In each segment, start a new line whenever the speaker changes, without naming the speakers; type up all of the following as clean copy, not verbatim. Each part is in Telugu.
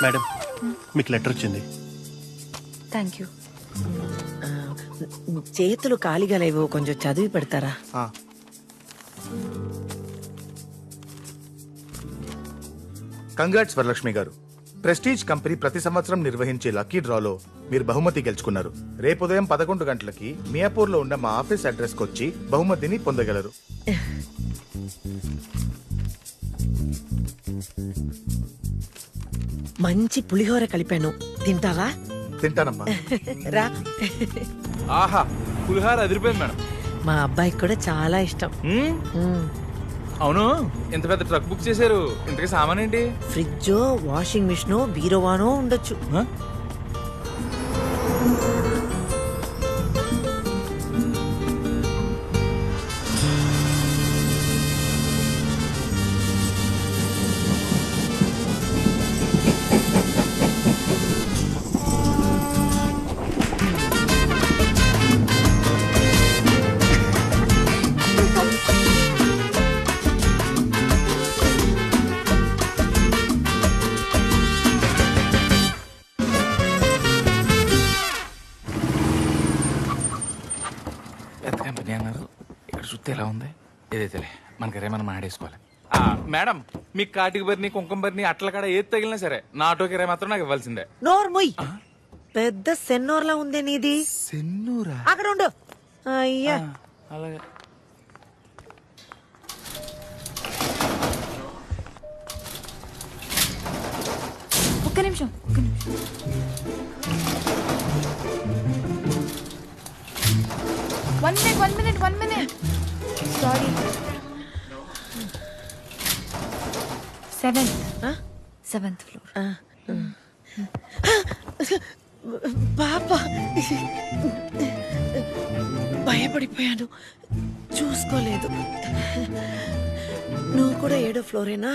మేడం మీకు లెటర్ వచ్చింది.
Thank you.
చేతులు ఖాళీగా లేవు, కొంచెం చదివి పెడతారా?
కంగ్రాట్స్ వరలక్ష్మి గారు. ప్రెస్టీజ్ కంపెనీ ప్రతి సంవత్సరం నిర్వహించే లక్కీ డ్రాలో మీరు బహుమతి గెలుచుకున్నారు. రేపు ఉదయం 11 గంటలకి మియాపూర్ లో ఉన్న మా ఆఫీస్ అడ్రస్ కు వచ్చి బహుమతిని పొందగలరు.
మంచి పులిహోర కలిపాను, తింటావా?
తింటానమ్మా.
రా.
ఆహా, పులిహార అదిరిపోయింది మేడం.
మా అబ్బాయికి కూడా చాలా ఇష్టం.
అవును, ఇంత పెద్ద ట్రక్ బుక్ చేశారు, ఇంతకీ సామాన్ ఏంటి?
ఫ్రిడ్జ్, వాషింగ్ మిషన్, బీరోవానో ఉండొచ్చు.
ఎలా ఉంది ఏదైతే మనకరే మనం ఆడేసుకోవాలి. మేడం, మీ కాటికి బరిని కుంకుమ బరిని అట్ల కాడ ఏది తగిలినా సరే నా ఆటో కిరాయి మాత్రం నాకు ఇవ్వాల్సిందే.
నోర్ముయ్, పెద్ద సెన్నోర్లా ఉందే నీది.
సెన్నూరా?
అక్కడ ఉండు. అయ్యా,
అలాగే.
ఒక్క నిమిషం. 1 minute. Sorry. 7th floor.
పాపా, భయపడిపోయాను, చూసుకోలేదు. నువ్వు కూడా 7వ ఫ్లోరేనా?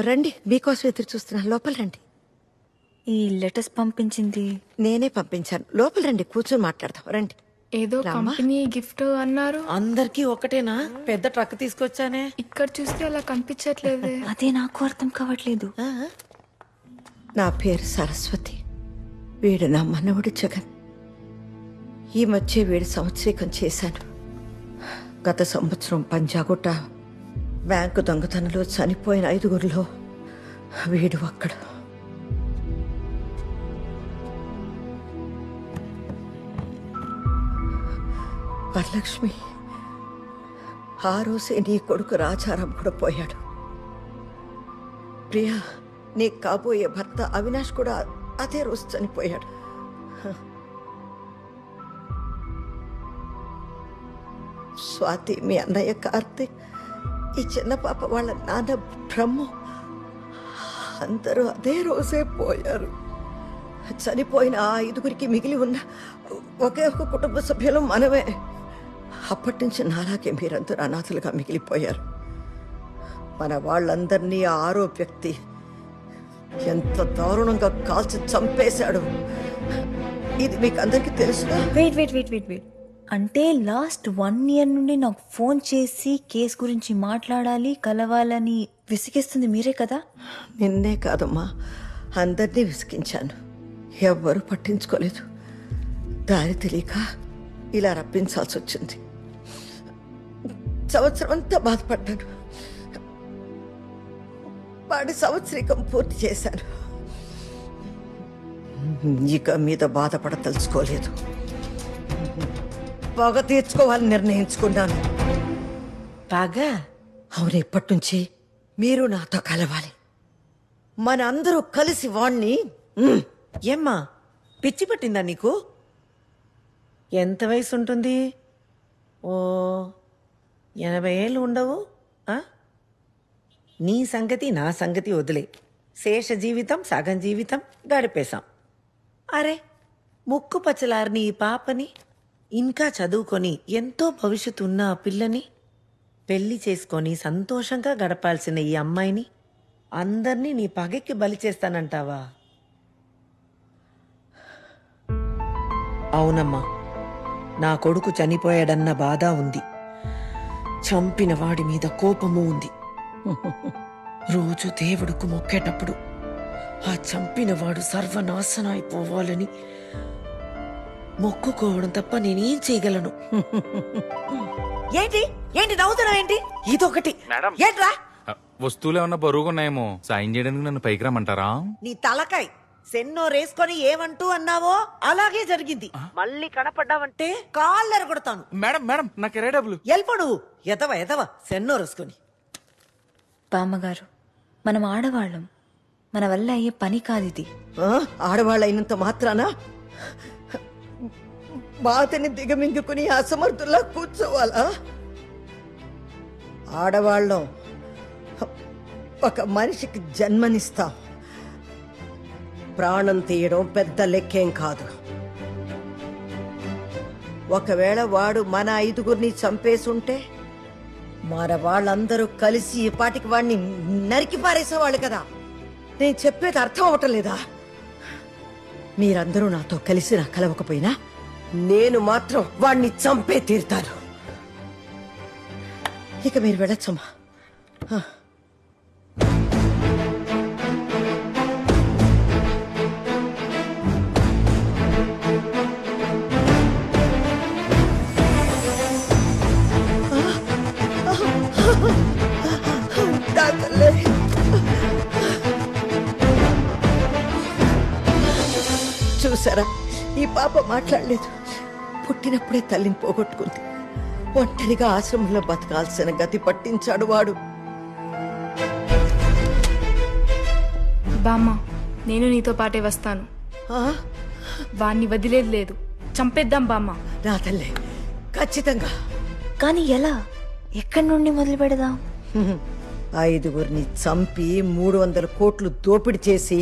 రండి, మీకోసం ఎదురు చూస్తున్నా. లోపల రండి.
ఈ లెటర్స్ పంపించింది
నేనే పంపించాను. లోపల రండి, కూర్చొని మాట్లాడదాం. రండి.
ఏదో కంపెనీ గిఫ్ట్ అన్నారు.
అందరికీ ఒకటేనా? పెద్ద ట్రక్ తీసుకొచ్చానే.
ఇక్కడ చూస్తే అలా కనిపించట్లేదు.
అదే నాకు అర్థం కావట్లేదు.
నా పేరు సరస్వతి, వీడు నా మనవడు జగన్. ఈ మధ్య వీడు సంవత్సరీకం చేశాను. గత సంవత్సరం పంజాగుట్ట బ్యాంకు దొంగతనంలో చనిపోయిన 5గురిలో వీడు అక్కడ. వరలక్ష్మి, ఆ రోజే నీ కొడుకు రాజారాం కూడా పోయాడు. ప్రియా, నీ కాబోయే భర్త అవినాష్ కూడా అదే రోజు చనిపోయాడు. స్వాతి, మీ అన్నయ్య కార్తీక్, ఈ చిన్న పాప వాళ్ళ నాన్న బ్రహ్మ, అందరూ అదే రోజే పోయారు. చనిపోయిన ఆ 5గురికి మిగిలి ఉన్న ఒకే ఒక కుటుంబ సభ్యులు మనమే. అప్పటి నుంచి నాలాగే మీరందరూ అనాథలుగా మిగిలిపోయారు. మన వాళ్ళందరినీ ఆ 6వ వ్యక్తి ఎంత దారుణంగా కాల్చి చంపేశాడు. ఇది మీకు అందరికీ తెలుసు.
వెయిట్. అంటే లాస్ట్ 1 year నుండి నాకు ఫోన్ చేసి కేసు గురించి మాట్లాడాలి, కలవాలని విసిగిస్తుంది మీరే కదా?
నిన్నే కాదమ్మా, అందరినీ విసిగించాను. ఎవ్వరూ పట్టించుకోలేదు. దారి తెలియక ఇలా రప్పించాల్సి వచ్చింది. సంవత్సరం అంతా బాధపడ్డాను. వాడి సంవత్సరీకం పూర్తి చేశాను. ఇక మీద బాధపడదలుచుకోలేదు. బాగా తీర్చుకోవాలని నిర్ణయించుకున్నాను. బాగా? అవును, ఇప్పటి నుంచి మీరు నాతో కలవాలి. మన అందరూ కలిసి వాణ్ణి. ఏమ్మా, పిచ్చి పట్టిందా నీకు?
ఎంత వయసు ఉంటుంది? ఓ 80 ఏళ్ళు ఉండవు. ఆ? నీ సంగతి నా సంగతి వదిలే, శేష జీవితం సగం జీవితం గడిపేశాం. అరే ముక్కు పచ్చలారిని ఈ పాపని, ఇంకా చదువుకొని ఎంతో భవిష్యత్తు ఉన్న ఆ పిల్లని, పెళ్లి చేసుకొని సంతోషంగా గడపాల్సిన ఈ అమ్మాయిని అందర్నీ నీ పగకి బలి చేస్తానంటావా? అవునమ్మా, నా కొడుకు చనిపోయాడన్న బాధ ఉంది, చంపిన వాడి మీద కోపము ఉంది. రోజు దేవుడుకు మొక్కేటప్పుడు ఆ చంపినవాడు సర్వనాశనం అయిపోవాలని మొక్కుకోవడం తప్ప నేనేం చేయగలను? ఏంటి ఏంటి నవ్వుతున్నావు ఏంటి? ఇదొకటి
మేడం.
ఏంట్రా?
వస్తువులు ఏమన్నా బరువుగా ఉన్నాయేమో, సాయం చేయడానికి నన్ను పైకి రమ్మంటారా?
నీ తలకాయ్ సెన్నో రేసుకొని ఏమంటూ అన్నావో అలాగే జరిగింది. మళ్ళీ కనపడ్డావంటే కాళ్ళెర కొడతాను.
మేడం మేడం నాకు ఎరే డబ్బులు.
ఎల్పో నువ్వు, ఎదవ సెన్నో రేసుకొని.
బామ్మగారు, మనం ఆడవాళ్ళం, మన వల్ల అయ్యే పని కాదిది.
ఆడవాళ్ళైనంత మాత్రాన బాధని దిగమింగుకుని అసమర్థుల్లా కూర్చోవాలా? ఆడవాళ్ళం ఒక మనిషికి జన్మనిస్తాం, ప్రాణం తీయడం పెద్ద లెక్కేం కాదు. ఒకవేళ వాడు మన 5గురిని చంపేసుంటే మన వాళ్ళందరూ కలిసి ఈ పాటికి వాడిని నరికి పారేసేవాళ్ళు కదా. నేను చెప్పేది అర్థం అవటం లేదా? మీరందరూ నాతో కలిసి నా కలవకపోయినా నేను మాత్రం వాణ్ణి చంపే తీరుతాను. ఇక మీరు వెళ్ళొచ్చమ్మా. చూసారా, ఈ పాప మాట్లాడలేదు. పుట్టినప్పుడే తల్లిని పోగొట్టుకుంది. ఒంటరిగా ఆశ్రమంలో బతకాల్సిన గతి పట్టించాడు వాడు.
బామ్మ, నేను నీతో పాటే వస్తాను. వాణ్ణి వదిలేదు లేదు, చంపేద్దాం బామ్మ.
నా తల్లి, ఖచ్చితంగా.
కానీ ఎలా, ఎక్కడి నుండి మొదలు పెడదాం?
5గురిని చంపి 300 కోట్లు దోపిడీ చేసి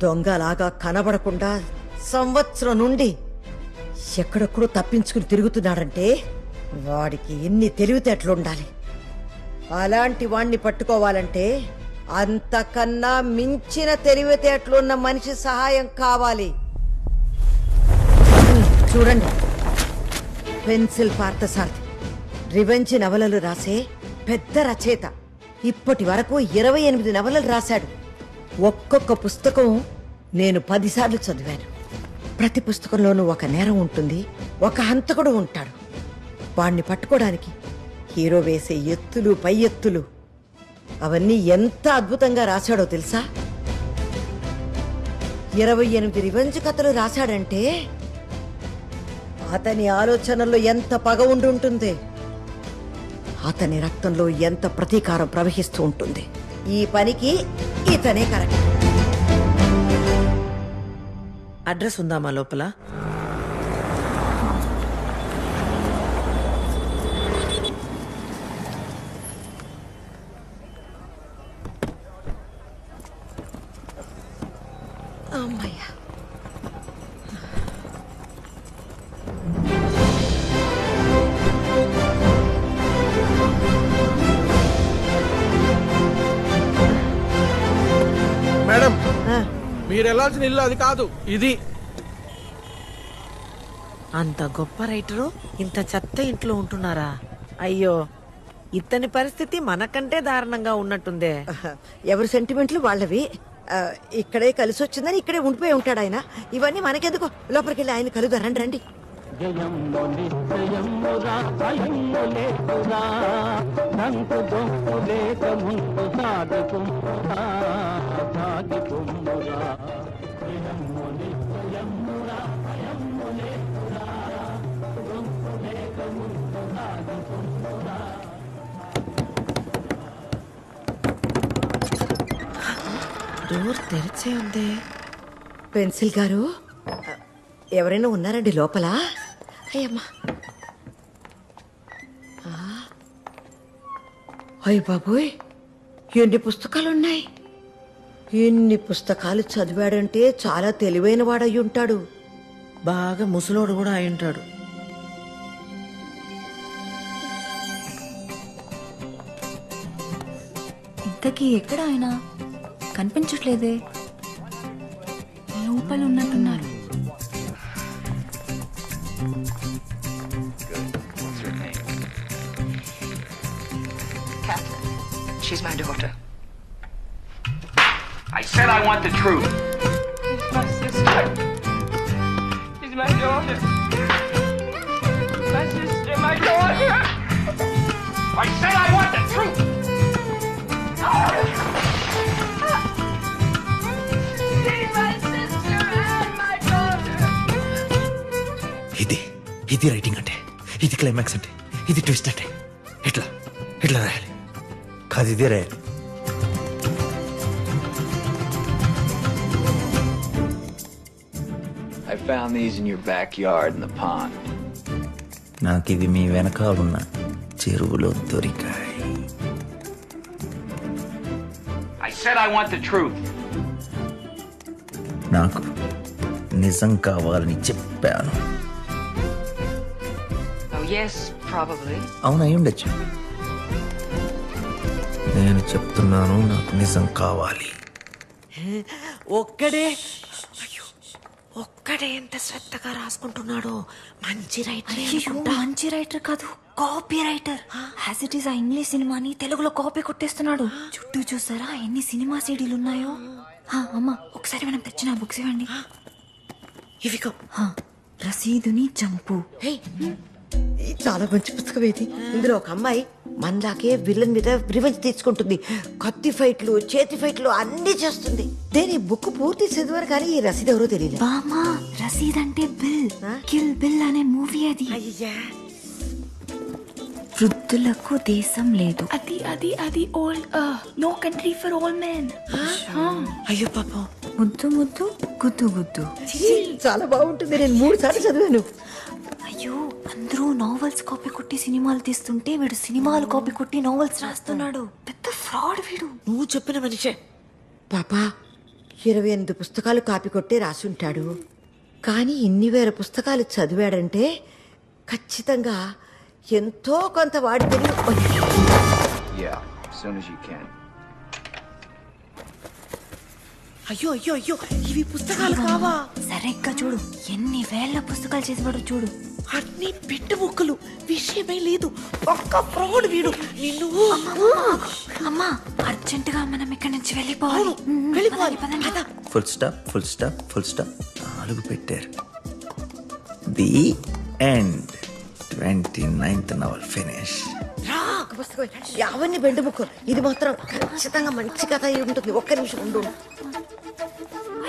దొంగలాగా కనబడకుండా సంవత్సరం నుండి ఎక్కడెక్కడో తప్పించుకుని తిరుగుతున్నాడంటే వాడికి ఎన్ని తెలివితేటలుండాలి. అలాంటి వాణ్ణి పట్టుకోవాలంటే అంతకన్నా మించిన తెలివితేటలున్న మనిషి సహాయం కావాలి. చూడండి, పెన్సిల్ పార్థసారథి రివెంజ్ నవలలు రాసే పెద్ద రచయిత. ఇప్పటి వరకు 28 నవలలు రాశాడు. ఒక్కొక్క పుస్తకం నేను 10 సార్లు చదివాను. ప్రతి పుస్తకంలోనూ ఒక నేరం ఉంటుంది, ఒక హంతకుడు ఉంటాడు. వాణ్ణి పట్టుకోవడానికి హీరో వేసే ఎత్తులు పై ఎత్తులు అవన్నీ ఎంత అద్భుతంగా రాశాడో తెలుసా? 28 రివెంజ్ కథలు రాశాడంటే అతని ఆలోచనల్లో ఎంత పగ ఉండుంటుంది, అతని రక్తంలో ఎంత ప్రతీకారం ప్రవహిస్తూ ఉంటుంది. ఈ పనికి ఇతనే కరెక్ట్.
అడ్రస్ ఉందామా లోపల?
అమ్మయ్య,
మేడం, మీరు వెళ్ళాల్సిన ఇల్లు అది కాదు, ఇది.
అంత గొప్ప రైటరు ఇంత చెత్త ఇంట్లో ఉంటున్నారా? అయ్యో, ఇతని పరిస్థితి మనకంటే దారుణంగా ఉన్నట్టుందే.
ఎవరి సెంటిమెంట్లు వాళ్ళవి. ఇక్కడే కలిసి వచ్చిందని ఇక్కడే ఉండిపోయి ఉంటాడు ఆయన. ఇవన్నీ మనకెందుకు, లోపలికి వెళ్ళి ఆయన కలుదా. రండి రండి.
డోర్ తెరిచే ఉంది.
పెన్సిల్ గారు, ఎవరైనా ఉన్నారండి లోపల? అయ్యమ్మా. అయ్య బాబోయ్, ఎన్ని పుస్తకాలున్నాయి! ఎన్ని పుస్తకాలు చదివాడంటే చాలా తెలివైన వాడయి ఉంటాడు.
బాగా ముసలోడు కూడా అయి ఉంటాడు.
ఇంతకీ ఎక్కడ ఆయన కనిపించట్లేదే?
లోపల ఉన్నట్టున్నారు.
She's my daughter. I said I want the truth.
She's my sister. She's my daughter. My sister, my daughter.
I said I want the truth.
She's my sister and my daughter.
ఇది రైటింగ్ అంటే, ఇది క్లైమాక్స్ అంటే, ఇది ట్విస్ట్ అంటే ఎట్లా రాయాలి? కాదు, ఇదే రాయాలి.
I found these in your backyard in the pond.
నాకు ఇది మీ వెనకాలన్న చెరువులో దొరికాయి.
I said I want the truth.
నాకు నిజం కావాలని చెప్పాను.
Oh yes, probably.
అవును, అయి ఉండొచ్చు. నేను చెప్తున్నాను, నాకు నిజం కావాలి.
ఒక్కడే ఎంత శ్రద్ధగా రాసుకుంటున్నాడో. మంచి రైటర్.
అయ్యో, మంచి రైటర్ కాదు, copy writer. As it is ఆ ఇంగ్లీష్ సినిమాని తెలుగులో కాపీ కొట్టేస్తున్నాడు. చుట్టూ చూసారా ఎన్ని సినిమా సీడీలు ఉన్నాయో? అమ్మా, ఒకసారి మనం తెచ్చిన బుక్స్ ఇవ్వండి.
ఇవిగో.
రసీదుని చంపు.
చాలా మంచి పుస్తకం ఇది. ఇందులో ఒక అమ్మాయి మనలాగే విలన్ మీద రివెంజ్ తీసుకుంటుంది. కత్తి ఫైట్లు, చేతి ఫైట్లు అన్ని చేస్తుంది. నేను ఈ బుక్ పూర్తి చదివారు కానీ ఈ రసీదు ఎవరో తెలియదు.
బామా, రసీద్ అంటే బిల్. కిల్ బిల్ అనే మూవీ అది. వృద్ధులకు దేశం లేదు.
అది old no country for all men.
అయ్యో పాపం.
ముద్దు ముద్దు గుద్దు గుద్దు.
చాలా బాగుంటుంది. నేను 3 సార్లు చదివాను.
అయ్యో, అందరూ నావెల్స్ కాపీ కొట్టి సినిమాలు తీస్తుంటే వీడు సినిమాలు కాపీ కొట్టి నావెల్స్ రాస్తున్నాడు. పెద్ద ఫ్రాడ్ వీడు.
నువ్వు చెప్పిన మనిషే.
పాపా, 28 పుస్తకాలు కాపీ కొట్టే రాసుంటాడు. కానీ ఇన్ని వేల పుస్తకాలు చదివాడంటే ఖచ్చితంగా ఎంతో కొంత వాడి తెలివి.
Yeah, as soon as you can.
అయ్యో అయ్యో అయ్యో, ఇవి పుస్తకాలు కావా?
సరిగ్గా చూడు, ఎన్ని వేల పుస్తకాలు చేసివాడు చూడు.
అన్ని పెట్టు ముక్కలు, విషయమే లేదు. ఒక్క ఫ్రాడ్ వీడు. నిన్ను
అమ్మా, అర్జెంట్ గా మనం ఇక్కడి నుంచి వెళ్ళిపోవాలి.
వెళ్ళిపోవాలి.
Full stop, full stop, full stop. 4 పెట్టారు. The end. 29th novel finish.
పుస్తకం అవన్నీ బెండు ముక్కలు. ఇది మాత్రం ఖచ్చితంగా మంచి కథ అయి ఉంటుంది. ఒక్క నిమిషం ఉండు.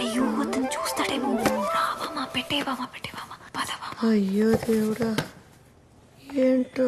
అయ్యో, అతను చూస్తాడేమో. రావమ్మా, పెట్టేవామా.
అయ్యో దేవుడా, ఏంటో.